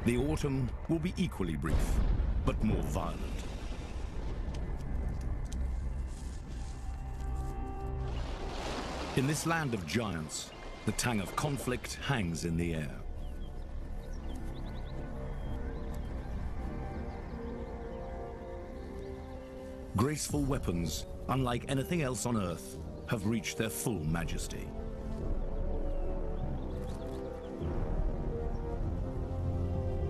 The autumn will be equally brief, but more violent. In this land of giants, the tang of conflict hangs in the air. Graceful weapons, unlike anything else on Earth, have reached their full majesty.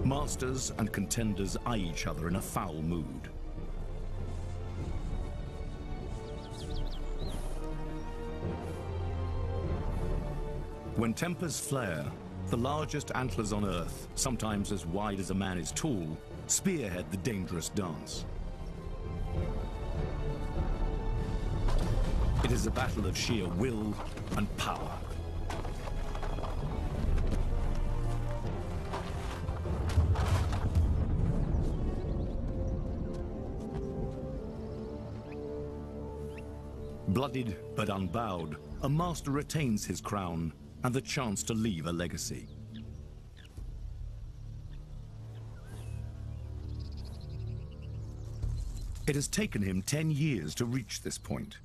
Masters and contenders eye each other in a foul mood. When tempers flare, the largest antlers on Earth, sometimes as wide as a man is tall, spearhead the dangerous dance. It is a battle of sheer will and power. Bloodied but unbowed, a master retains his crown and the chance to leave a legacy. It has taken him 10 years to reach this point.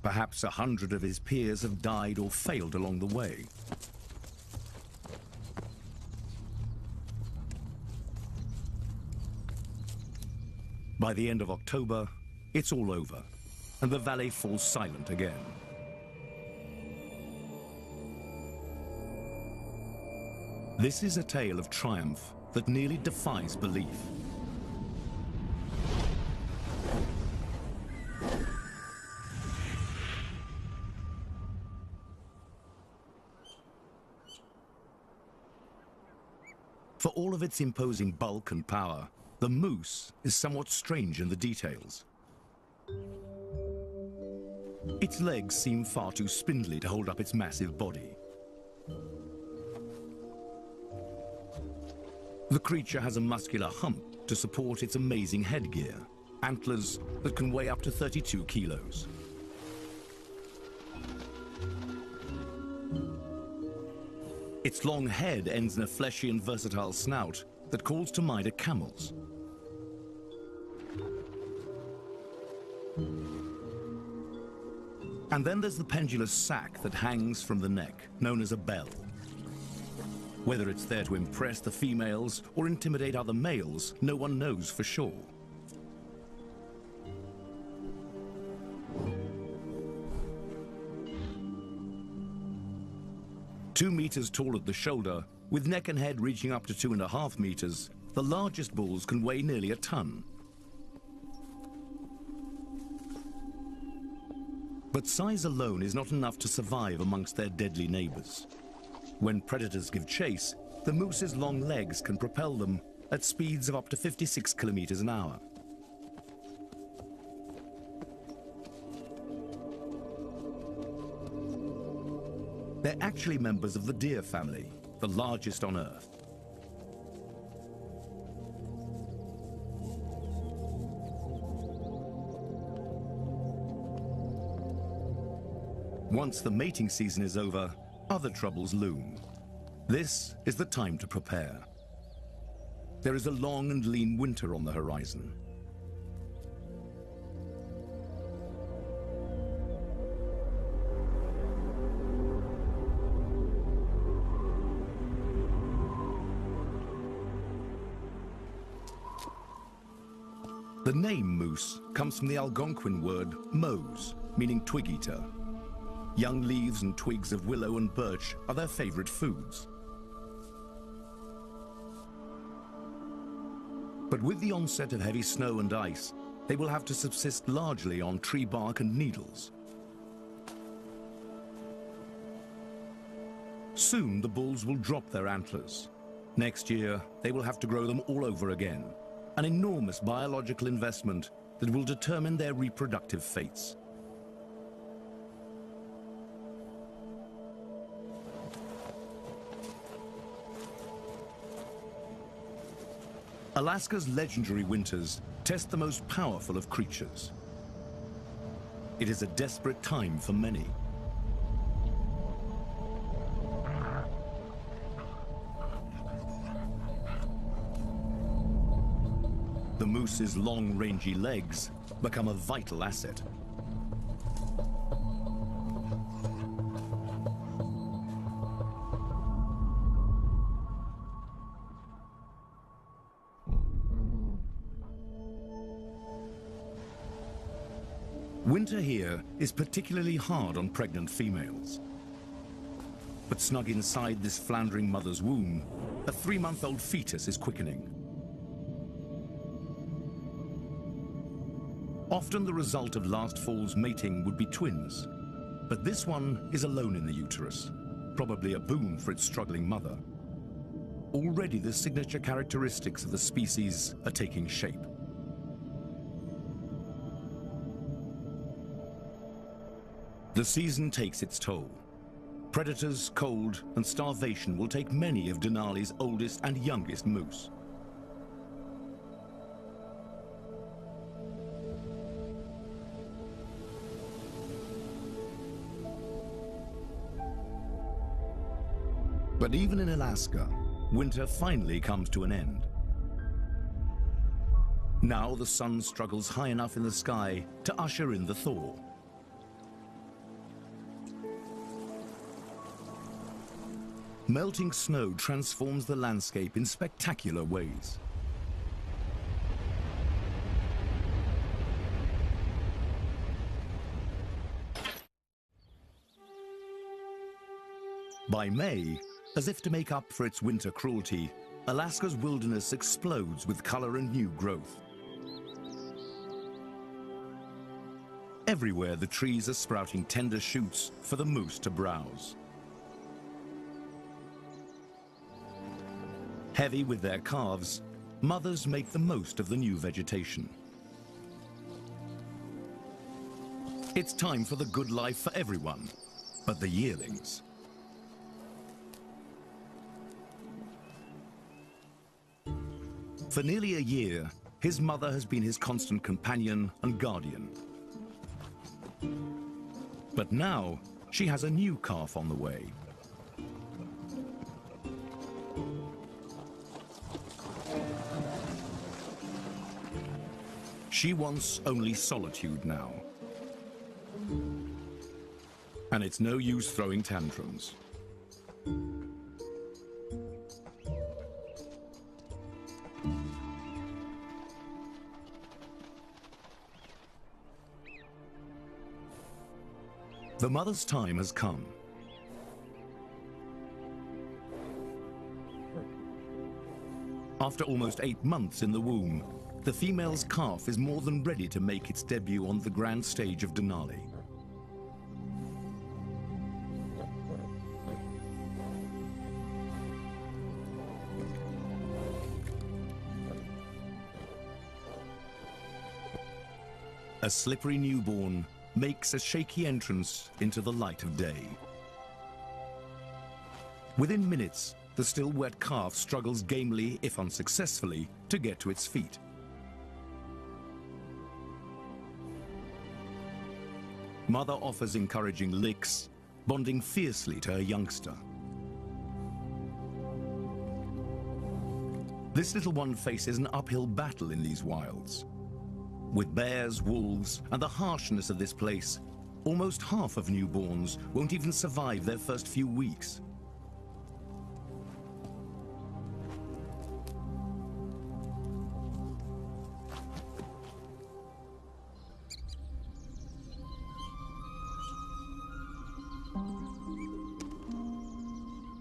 Perhaps 100 of his peers have died or failed along the way. By the end of October, it's all over, and the valley falls silent again. This is a tale of triumph that nearly defies belief. For all of its imposing bulk and power, the moose is somewhat strange in the details. Its legs seem far too spindly to hold up its massive body. The creature has a muscular hump to support its amazing headgear, antlers that can weigh up to 32 kilos. Its long head ends in a fleshy and versatile snout that calls to mind a camel's. And then there's the pendulous sac that hangs from the neck, known as a bell. Whether it's there to impress the females or intimidate other males, no one knows for sure. Two meters tall at the shoulder, with neck and head reaching up to 2.5 meters, the largest bulls can weigh nearly a ton. But size alone is not enough to survive amongst their deadly neighbors. When predators give chase, the moose's long legs can propel them at speeds of up to 56 kilometers an hour. They're actually members of the deer family, the largest on Earth. Once the mating season is over, other troubles loom. This is the time to prepare. There is a long and lean winter on the horizon. The name moose comes from the Algonquin word mose, meaning twig eater. Young leaves and twigs of willow and birch are their favorite foods. But with the onset of heavy snow and ice, they will have to subsist largely on tree bark and needles. Soon the bulls will drop their antlers. Next year, they will have to grow them all over again, an enormous biological investment that will determine their reproductive fates. Alaska's legendary winters test the most powerful of creatures. It is a desperate time for many. The moose's long, rangy legs become a vital asset. Winter here is particularly hard on pregnant females. But snug inside this floundering mother's womb, a 3-month-old fetus is quickening. Often the result of last fall's mating would be twins, but this one is alone in the uterus, probably a boon for its struggling mother. Already the signature characteristics of the species are taking shape. The season takes its toll. Predators, cold, and starvation will take many of Denali's oldest and youngest moose. But even in Alaska, winter finally comes to an end. Now the sun struggles high enough in the sky to usher in the thaw. Melting snow transforms the landscape in spectacular ways. By May, as if to make up for its winter cruelty, Alaska's wilderness explodes with color and new growth. Everywhere the trees are sprouting tender shoots for the moose to browse. Heavy with their calves, mothers make the most of the new vegetation. It's time for the good life for everyone, but the yearlings. For nearly a year, his mother has been his constant companion and guardian. But now, she has a new calf on the way. She wants only solitude now. And it's no use throwing tantrums. The mother's time has come. After almost 8 months in the womb, the female's calf is more than ready to make its debut on the grand stage of Denali. A slippery newborn makes a shaky entrance into the light of day. Within minutes, the still wet calf struggles gamely, if unsuccessfully, to get to its feet. Mother offers encouraging licks, bonding fiercely to her youngster. This little one faces an uphill battle in these wilds. With bears, wolves, and the harshness of this place, almost half of newborns won't even survive their first few weeks.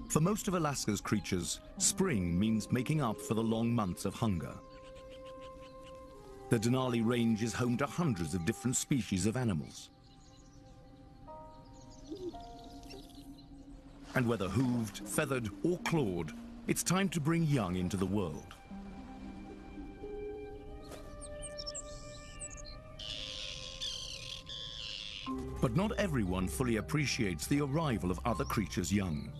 For most of Alaska's creatures, spring means making up for the long months of hunger. The Denali Range is home to hundreds of different species of animals. And whether hooved, feathered, or clawed, it's time to bring young into the world. But not everyone fully appreciates the arrival of other creatures' young.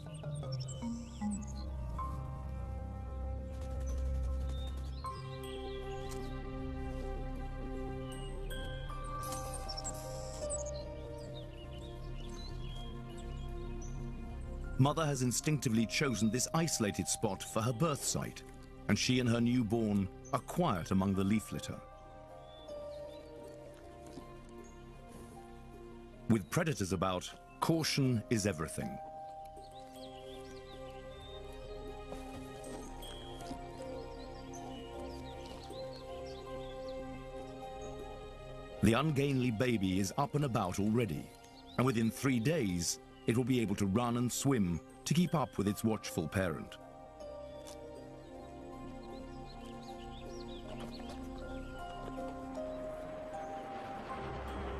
Mother has instinctively chosen this isolated spot for her birth site, and she and her newborn are quiet among the leaf litter. With predators about, caution is everything. The ungainly baby is up and about already, and within 3 days, it will be able to run and swim to keep up with its watchful parent.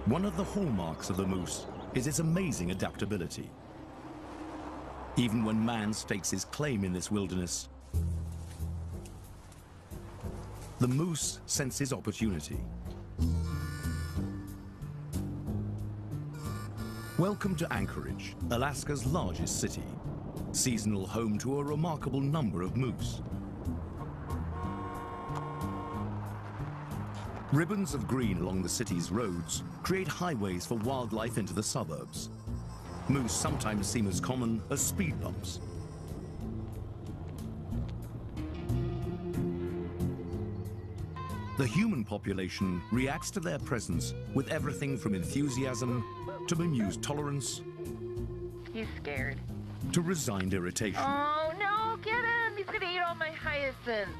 One of the hallmarks of the moose is its amazing adaptability. Even when man stakes his claim in this wilderness, the moose senses opportunity. Welcome to Anchorage, Alaska's largest city, seasonal home to a remarkable number of moose. Ribbons of green along the city's roads create highways for wildlife into the suburbs. Moose sometimes seem as common as speed bumps. The human population reacts to their presence with everything from enthusiasm to bemused tolerance. He's scared. To resigned irritation. Oh no, get him! He's gonna eat all my hyacinths.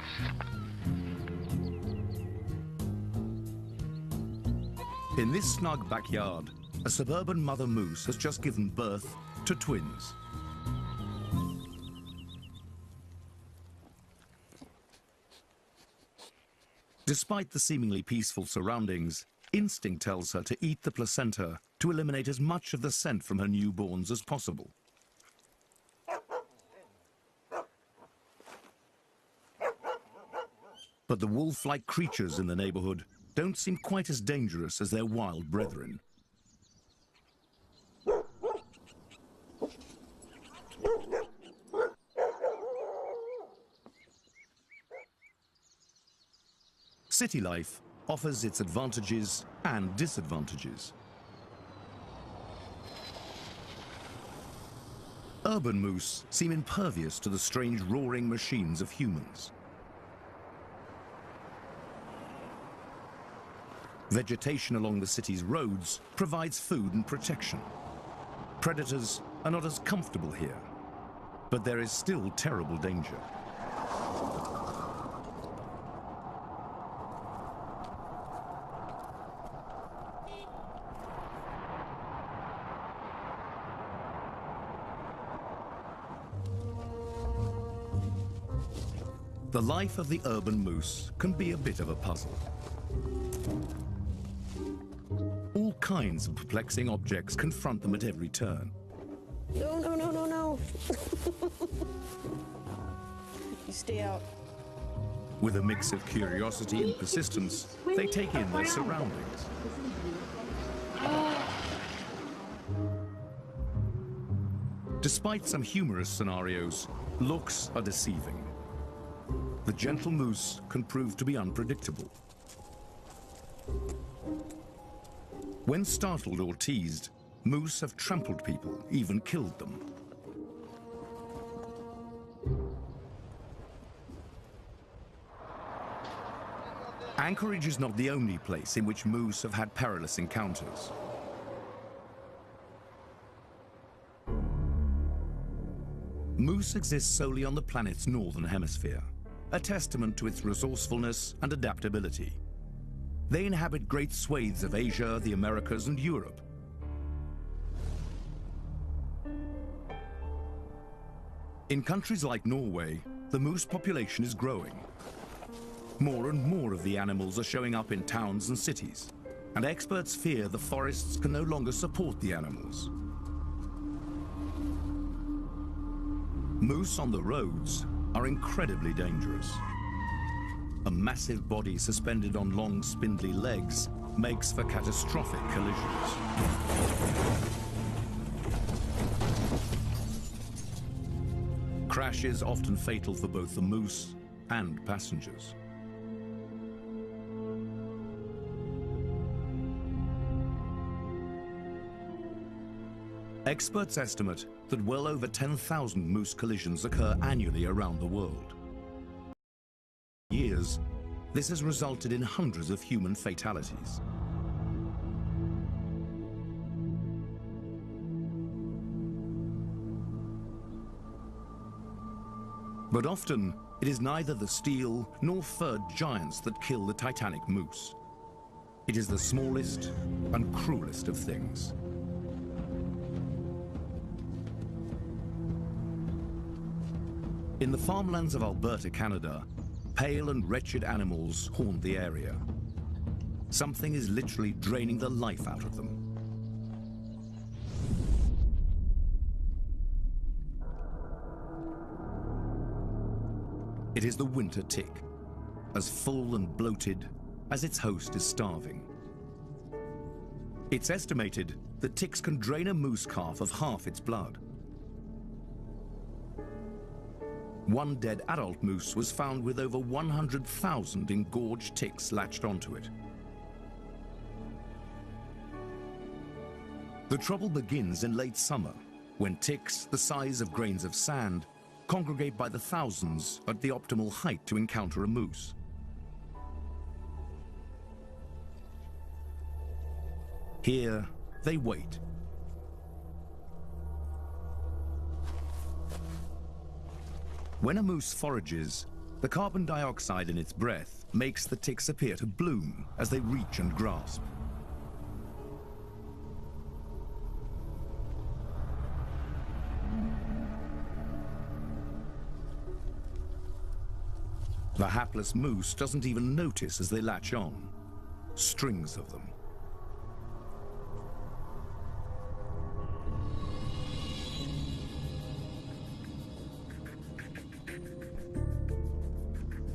In this snug backyard, a suburban mother moose has just given birth to twins. Despite the seemingly peaceful surroundings, instinct tells her to eat the placenta to eliminate as much of the scent from her newborns as possible. But the wolf-like creatures in the neighborhood don't seem quite as dangerous as their wild brethren. City life offers its advantages and disadvantages. Urban moose seem impervious to the strange roaring machines of humans. Vegetation along the city's roads provides food and protection. Predators are not as comfortable here, but there is still terrible danger. The life of the urban moose can be a bit of a puzzle. All kinds of perplexing objects confront them at every turn. No, no, no, no, no. You stay out. With a mix of curiosity and persistence, they take in their surroundings. Despite some humorous scenarios, looks are deceiving. The gentle moose can prove to be unpredictable. When startled or teased, moose have trampled people, even killed them. Anchorage is not the only place in which moose have had perilous encounters. Moose exists solely on the planet's northern hemisphere, a testament to its resourcefulness and adaptability. They inhabit great swathes of Asia, the Americas, and Europe. In countries like Norway, the moose population is growing. More and more of the animals are showing up in towns and cities, and experts fear the forests can no longer support the animals. Moose on the roads are incredibly dangerous. A massive body suspended on long, spindly legs makes for catastrophic collisions. Crashes often fatal for both the moose and passengers. Experts estimate that well over 10,000 moose collisions occur annually around the world. Years, This has resulted in hundreds of human fatalities. But often, it is neither the steel nor furred giants that kill the titanic moose. It is the smallest and cruelest of things. In the farmlands of Alberta, Canada, pale and wretched animals haunt the area. Something is literally draining the life out of them. It is the winter tick, as full and bloated as its host is starving. It's estimated that ticks can drain a moose calf of half its blood. One dead adult moose was found with over 100,000 engorged ticks latched onto it. The trouble begins in late summer, when ticks, the size of grains of sand, congregate by the thousands at the optimal height to encounter a moose. Here, they wait. When a moose forages, the carbon dioxide in its breath makes the ticks appear to bloom as they reach and grasp. The hapless moose doesn't even notice as they latch on. Strings of them.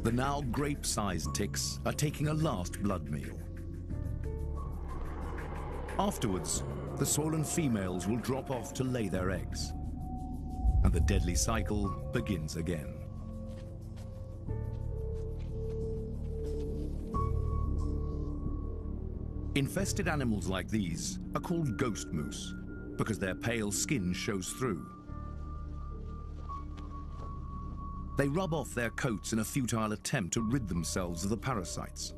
The now grape-sized ticks are taking a last blood meal. Afterwards, the swollen females will drop off to lay their eggs, and the deadly cycle begins again. Infested animals like these are called ghost moose because their pale skin shows through. They rub off their coats in a futile attempt to rid themselves of the parasites.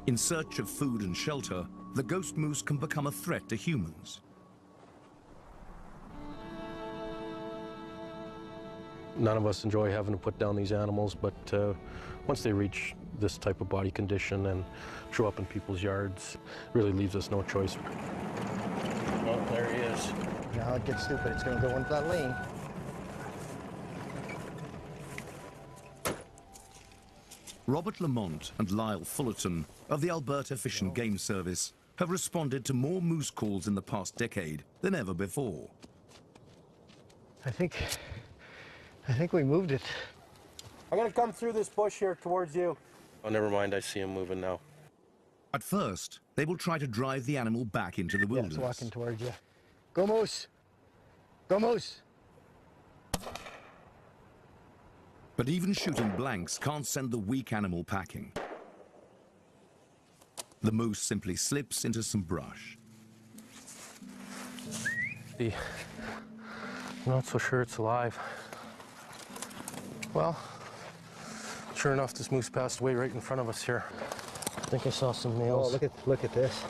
In search of food and shelter, the ghost moose can become a threat to humans. None of us enjoy having to put down these animals, but once they reach this type of body condition and show up in people's yards, it really leaves us no choice. Oh, there he is. Now it gets stupid. It's going to go into that lane. Robert Lamont and Lyle Fullerton of the Alberta Fish and Game Service have responded to more moose calls in the past decade than ever before. I think we moved it. I'm going to come through this bush here towards you. Oh, never mind. I see him moving now. At first, they will try to drive the animal back into the wilderness. Yeah, it's walking towards you. Go moose! Go moose! But even shooting blanks can't send the weak animal packing. The moose simply slips into some brush. I'm not so sure it's alive. Well, sure enough, this moose passed away right in front of us here. I think I saw some males. Oh, look at this.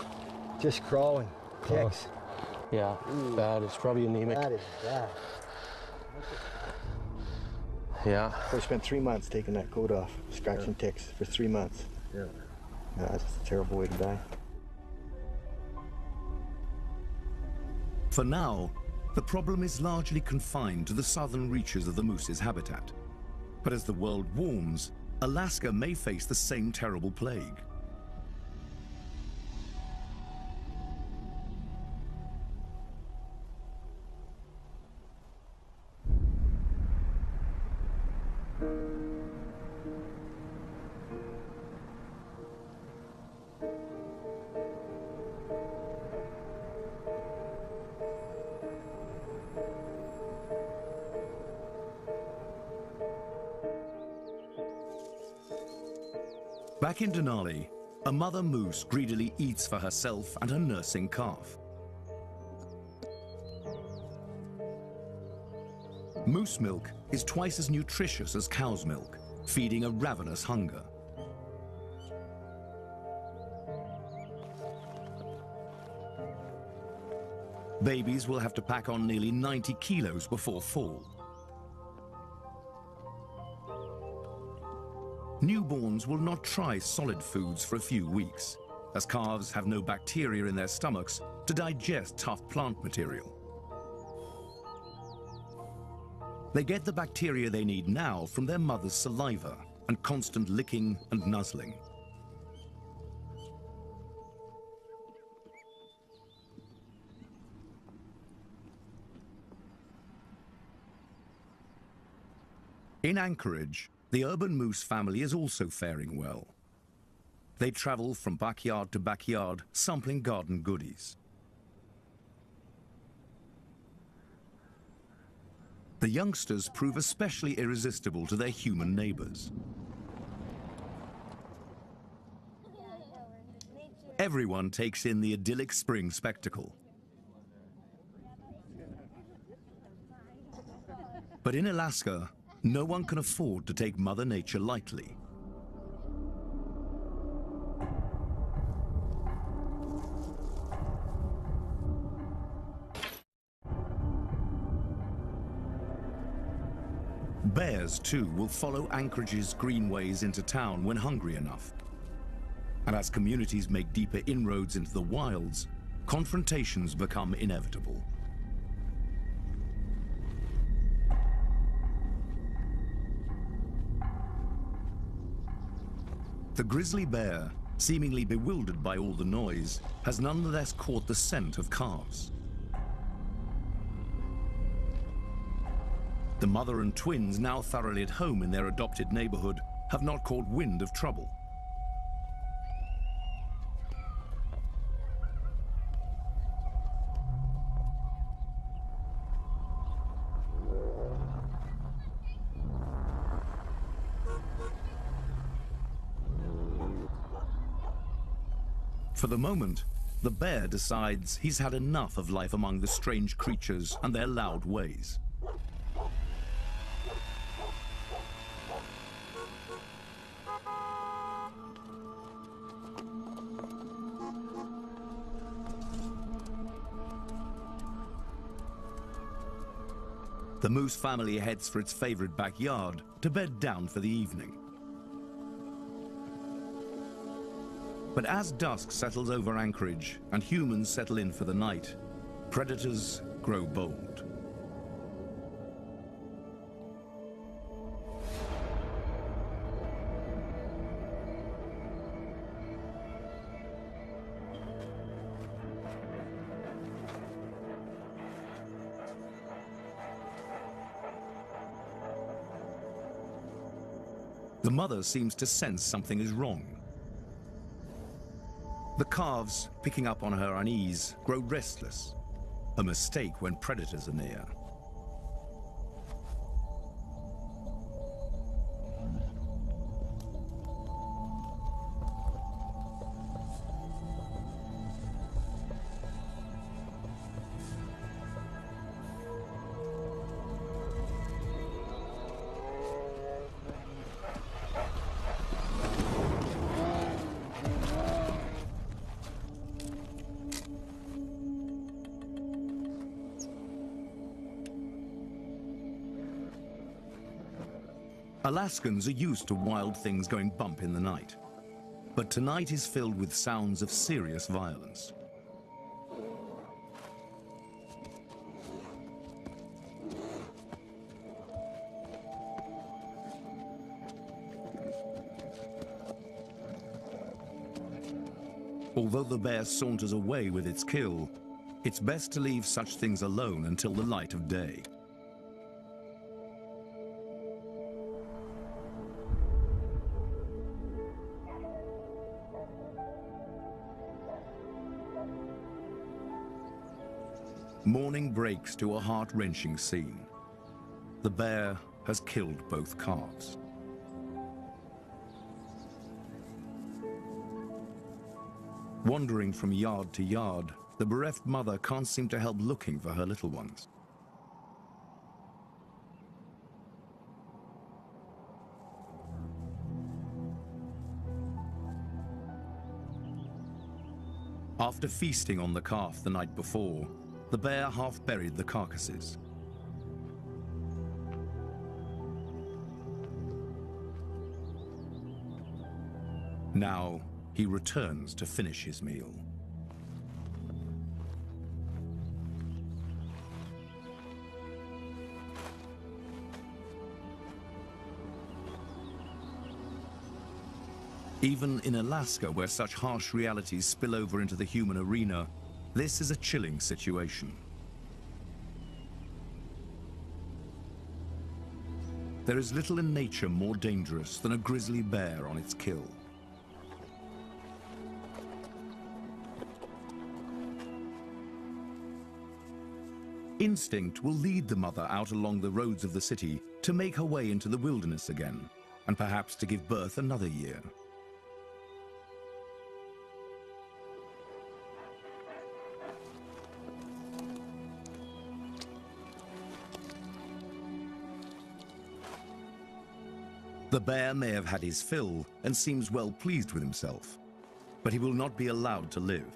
Just crawling. Ticks. Yeah, bad. It's probably anemic. That is bad. Yeah. We spent 3 months taking that coat off, scratching ticks for 3 months. Yeah. That's a terrible way to die. For now, the problem is largely confined to the southern reaches of the moose's habitat. But as the world warms, Alaska may face the same terrible plague. Back in Denali, a mother moose greedily eats for herself and her nursing calf. Moose milk is twice as nutritious as cow's milk, feeding a ravenous hunger. Babies will have to pack on nearly 90 kilos before fall. Newborns will not try solid foods for a few weeks, as calves have no bacteria in their stomachs to digest tough plant material. They get the bacteria they need now from their mother's saliva and constant licking and nuzzling. In Anchorage, the urban moose family is also faring well. They travel from backyard to backyard, sampling garden goodies. The youngsters prove especially irresistible to their human neighbors. Everyone takes in the idyllic spring spectacle. But in Alaska, no one can afford to take Mother Nature lightly. Bears, too, will follow Anchorage's greenways into town when hungry enough. And as communities make deeper inroads into the wilds, confrontations become inevitable. The grizzly bear, seemingly bewildered by all the noise, has nonetheless caught the scent of calves. The mother and twins, now thoroughly at home in their adopted neighborhood, have not caught wind of trouble. For the moment, the bear decides he's had enough of life among the strange creatures and their loud ways. The moose family heads for its favorite backyard to bed down for the evening. But as dusk settles over Anchorage and humans settle in for the night, predators grow bold. The mother seems to sense something is wrong. The calves, picking up on her unease, grow restless, a mistake when predators are near. Alaskans are used to wild things going bump in the night, but tonight is filled with sounds of serious violence. Although the bear saunters away with its kill, it's best to leave such things alone until the light of day. Morning breaks to a heart-wrenching scene. The bear has killed both calves. Wandering from yard to yard, the bereft mother can't seem to help looking for her little ones. After feasting on the calf the night before, the bear half buried the carcasses. Now, he returns to finish his meal. Even in Alaska, where such harsh realities spill over into the human arena, this is a chilling situation. There is little in nature more dangerous than a grizzly bear on its kill. Instinct will lead the mother out along the roads of the city to make her way into the wilderness again, and perhaps to give birth another year. The bear may have had his fill and seems well pleased with himself, but he will not be allowed to live.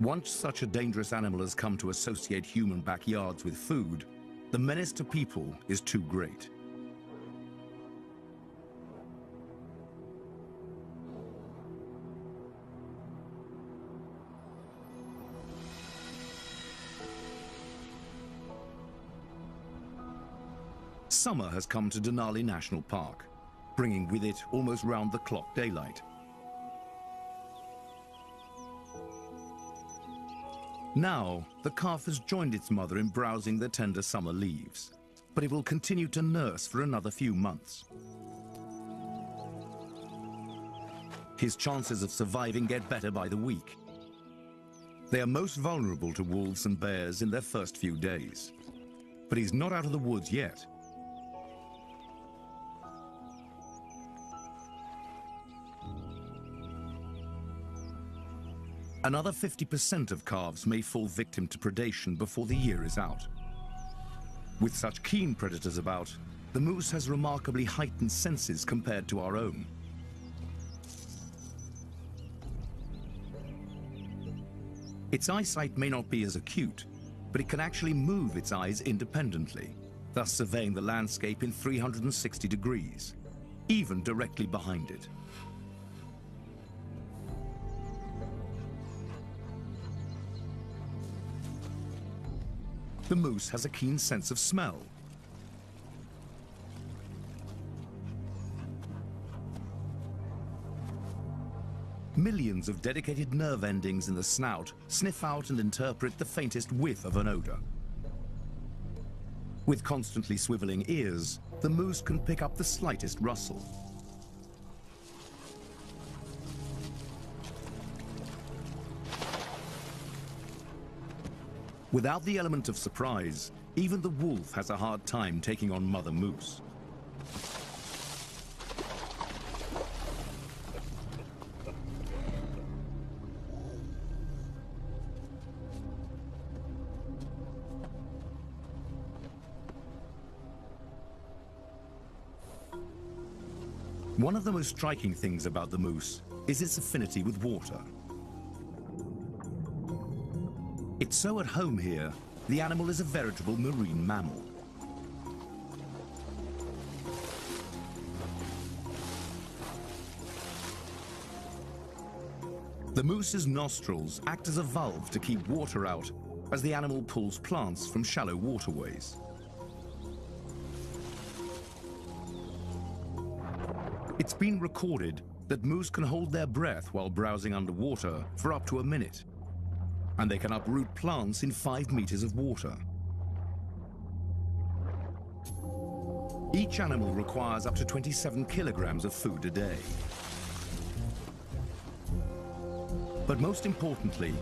Once such a dangerous animal has come to associate human backyards with food, the menace to people is too great. Summer has come to Denali National Park, bringing with it almost round-the-clock daylight. Now, the calf has joined its mother in browsing the tender summer leaves, but it will continue to nurse for another few months. His chances of surviving get better by the week. They are most vulnerable to wolves and bears in their first few days, but he's not out of the woods yet. Another 50% of calves may fall victim to predation before the year is out. With such keen predators about, the moose has remarkably heightened senses compared to our own. Its eyesight may not be as acute, but it can actually move its eyes independently, thus surveying the landscape in 360 degrees, even directly behind it. The moose has a keen sense of smell. Millions of dedicated nerve endings in the snout sniff out and interpret the faintest whiff of an odor. With constantly swiveling ears, the moose can pick up the slightest rustle. Without the element of surprise, even the wolf has a hard time taking on Mother Moose. One of the most striking things about the moose is its affinity with water. It's so at home here, the animal is a veritable marine mammal. The moose's nostrils act as a valve to keep water out as the animal pulls plants from shallow waterways. It's been recorded that moose can hold their breath while browsing underwater for up to a minute, and they can uproot plants in 5 meters of water. Each animal requires up to 27 kilograms of food a day. But most importantly,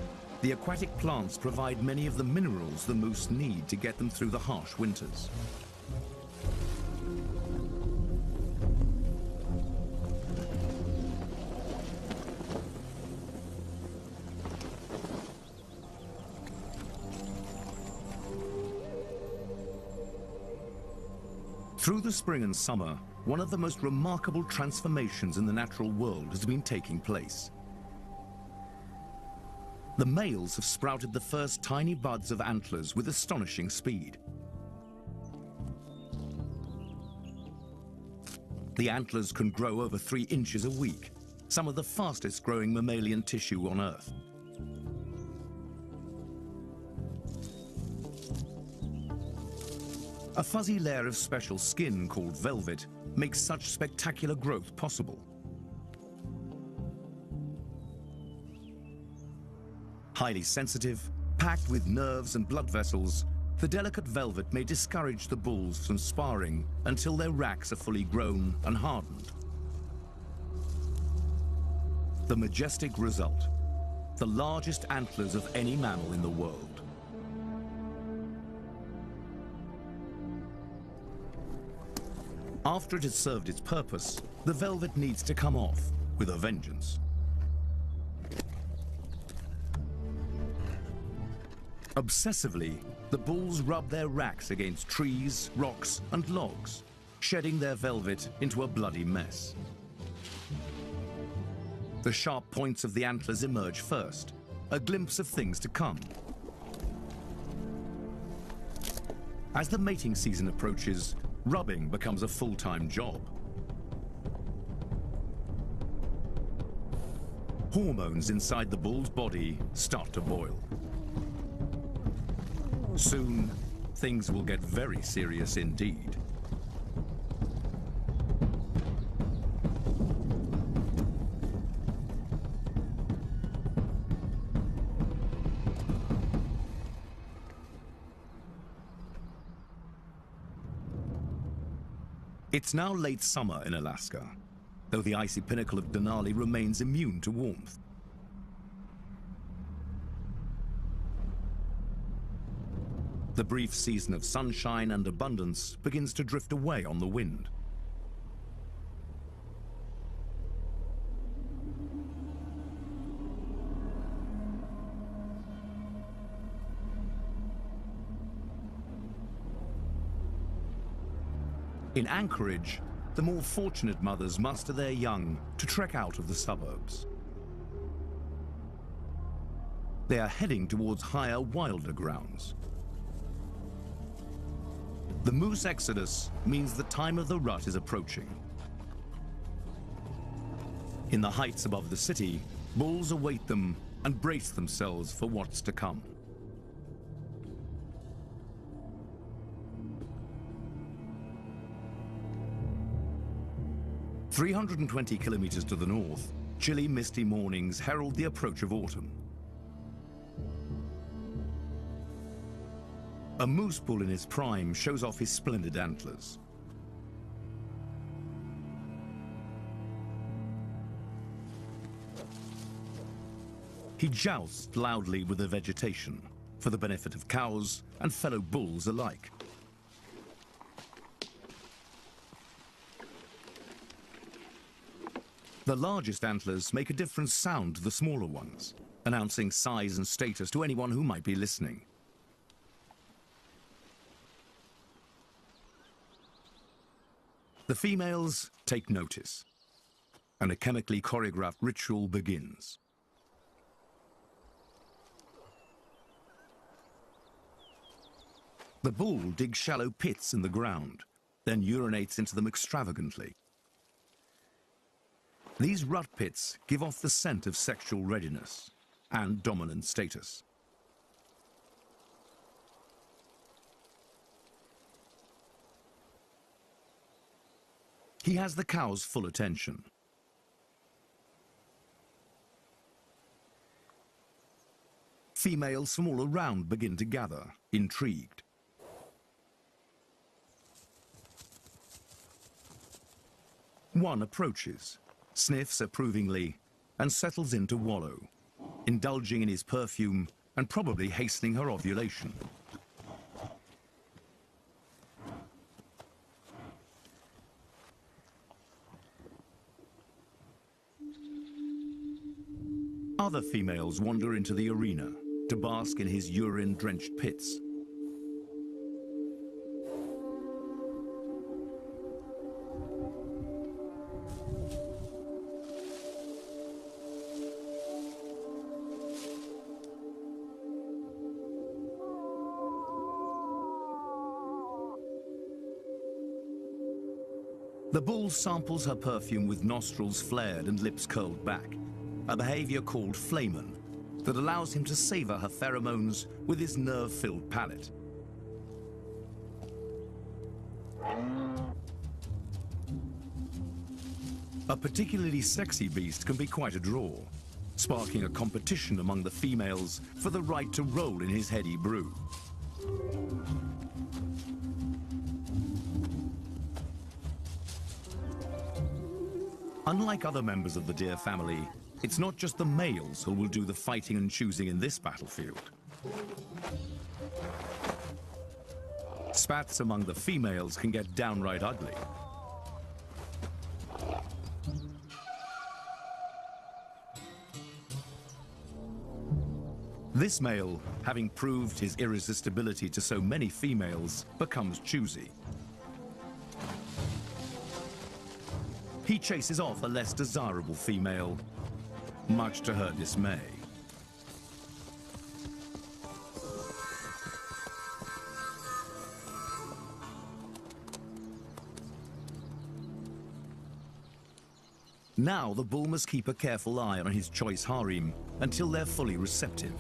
the aquatic plants provide many of the minerals the moose need to get them through the harsh winters. Through the spring and summer, one of the most remarkable transformations in the natural world has been taking place. The males have sprouted the first tiny buds of antlers with astonishing speed. The antlers can grow over 3 inches a week, some of the fastest growing mammalian tissue on Earth. A fuzzy layer of special skin called velvet makes such spectacular growth possible. Highly sensitive, packed with nerves and blood vessels, the delicate velvet may discourage the bulls from sparring until their racks are fully grown and hardened. The majestic result, the largest antlers of any mammal in the world. After it has served its purpose, the velvet needs to come off with a vengeance. Obsessively, the bulls rub their racks against trees, rocks, and logs, shedding their velvet into a bloody mess. The sharp points of the antlers emerge first, a glimpse of things to come. As the mating season approaches, rubbing becomes a full-time job. Hormones inside the bull's body start to boil. Soon, things will get very serious indeed. It's now late summer in Alaska, though the icy pinnacle of Denali remains immune to warmth. The brief season of sunshine and abundance begins to drift away on the wind. In Anchorage, the more fortunate mothers muster their young to trek out of the suburbs. They are heading towards higher, wilder grounds. The moose exodus means the time of the rut is approaching. In the heights above the city, bulls await them and brace themselves for what's to come. "320 kilometers to the north, chilly, misty mornings herald the approach of autumn. A moose bull in his prime shows off his splendid antlers. He jousts loudly with the vegetation for the benefit of cows and fellow bulls alike. The largest antlers make a different sound to the smaller ones, announcing size and status to anyone who might be listening. The females take notice, and a chemically choreographed ritual begins. The bull digs shallow pits in the ground, then urinates into them extravagantly. These rut pits give off the scent of sexual readiness and dominant status. He has the cow's full attention. Females from all around begin to gather, intrigued. One approaches, sniffs approvingly, and settles in to wallow, indulging in his perfume and probably hastening her ovulation. Other females wander into the arena to bask in his urine-drenched pits. The bull samples her perfume with nostrils flared and lips curled back, a behavior called flamen that allows him to savor her pheromones with his nerve-filled palate. A particularly sexy beast can be quite a draw, sparking a competition among the females for the right to roll in his heady brew. Unlike other members of the deer family, it's not just the males who will do the fighting and choosing in this battlefield. Spats among the females can get downright ugly. This male, having proved his irresistibility to so many females, becomes choosy. He chases off a less desirable female, much to her dismay. Now the bull must keep a careful eye on his choice harem until they're fully receptive,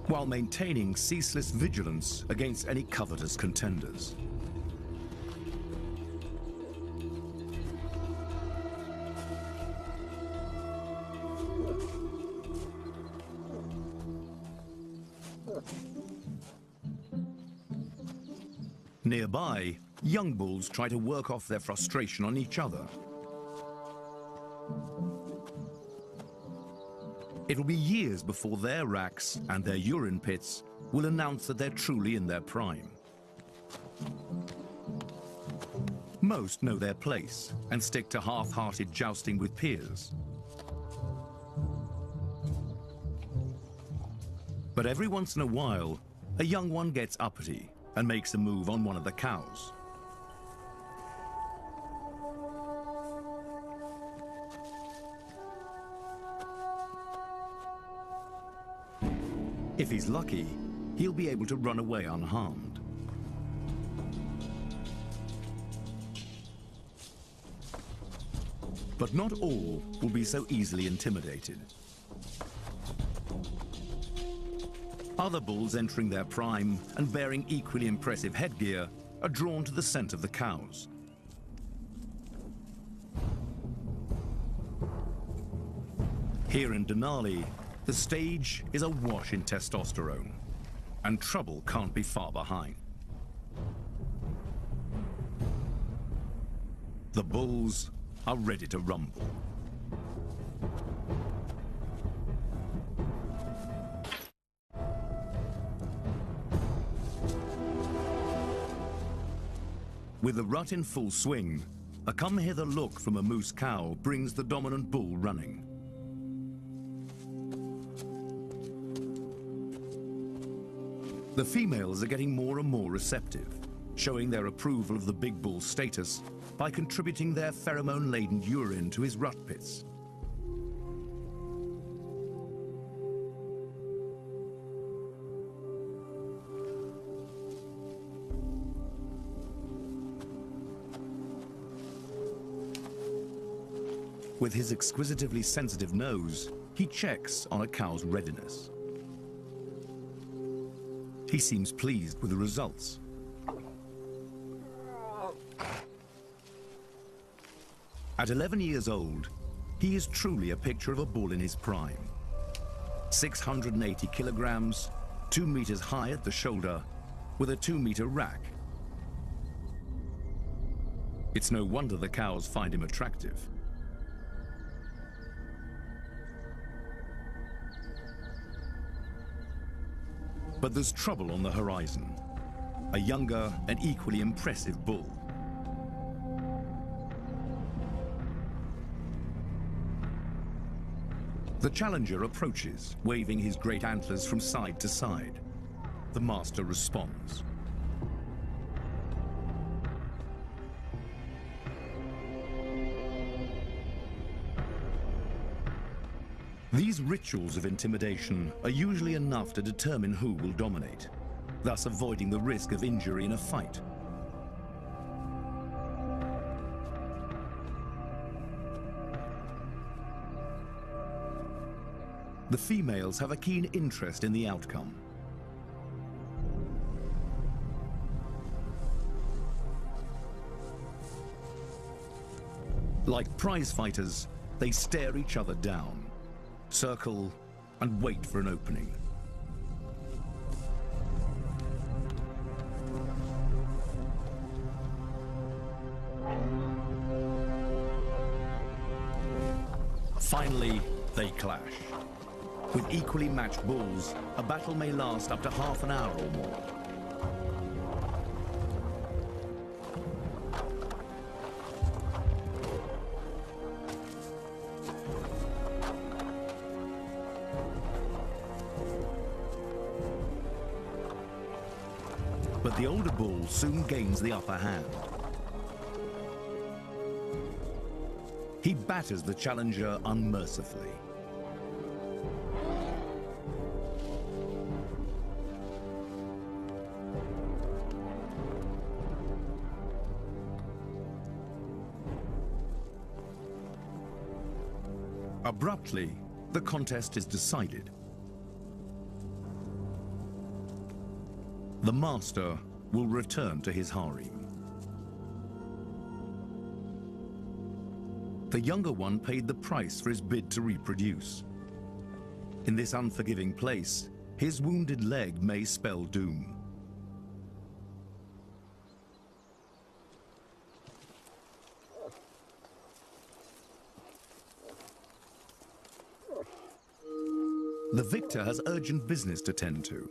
while maintaining ceaseless vigilance against any covetous contenders. Nearby, young bulls try to work off their frustration on each other. It will be years before their racks and their urine pits will announce that they're truly in their prime. Most know their place and stick to half-hearted jousting with peers. But every once in a while, a young one gets uppity and makes a move on one of the cows. If he's lucky, he'll be able to run away unharmed. But not all will be so easily intimidated. Other bulls entering their prime and bearing equally impressive headgear are drawn to the scent of the cows. Here in Denali, the stage is awash in testosterone, and trouble can't be far behind. The bulls are ready to rumble. With the rut in full swing, a come-hither look from a moose cow brings the dominant bull running. The females are getting more and more receptive, showing their approval of the big bull's status by contributing their pheromone-laden urine to his rut pits. With his exquisitively sensitive nose, he checks on a cow's readiness. He seems pleased with the results. At 11 years old, he is truly a picture of a bull in his prime. 680 kilograms, 2 meters high at the shoulder, with a 2-meter rack. It's no wonder the cows find him attractive. But there's trouble on the horizon. A younger and equally impressive bull. The challenger approaches, waving his great antlers from side to side. The master responds. These rituals of intimidation are usually enough to determine who will dominate, thus avoiding the risk of injury in a fight. the females have a keen interest in the outcome. Like prize fighters, they stare each other down, circle, and wait for an opening. Finally, they clash. With equally matched bulls, a battle may last up to half an hour or more. But the older bull soon gains the upper hand. He batters the challenger unmercifully. Abruptly, the contest is decided. The master will return to his harem. The younger one paid the price for his bid to reproduce. In this unforgiving place, his wounded leg may spell doom. The victor has urgent business to tend to.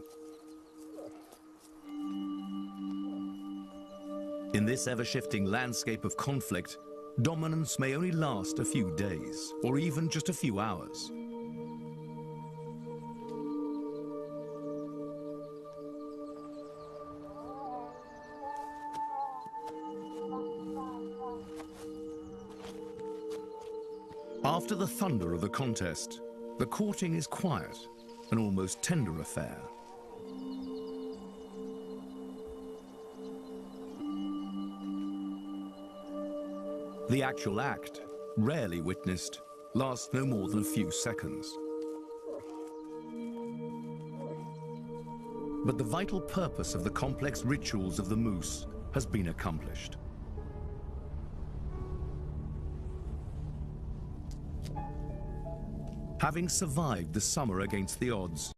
In this ever-shifting landscape of conflict, dominance may only last a few days, or even just a few hours. After the thunder of the contest, the courting is quiet, an almost tender affair. The actual act, rarely witnessed, lasts no more than a few seconds. But the vital purpose of the complex rituals of the moose has been accomplished. Having survived the summer against the odds,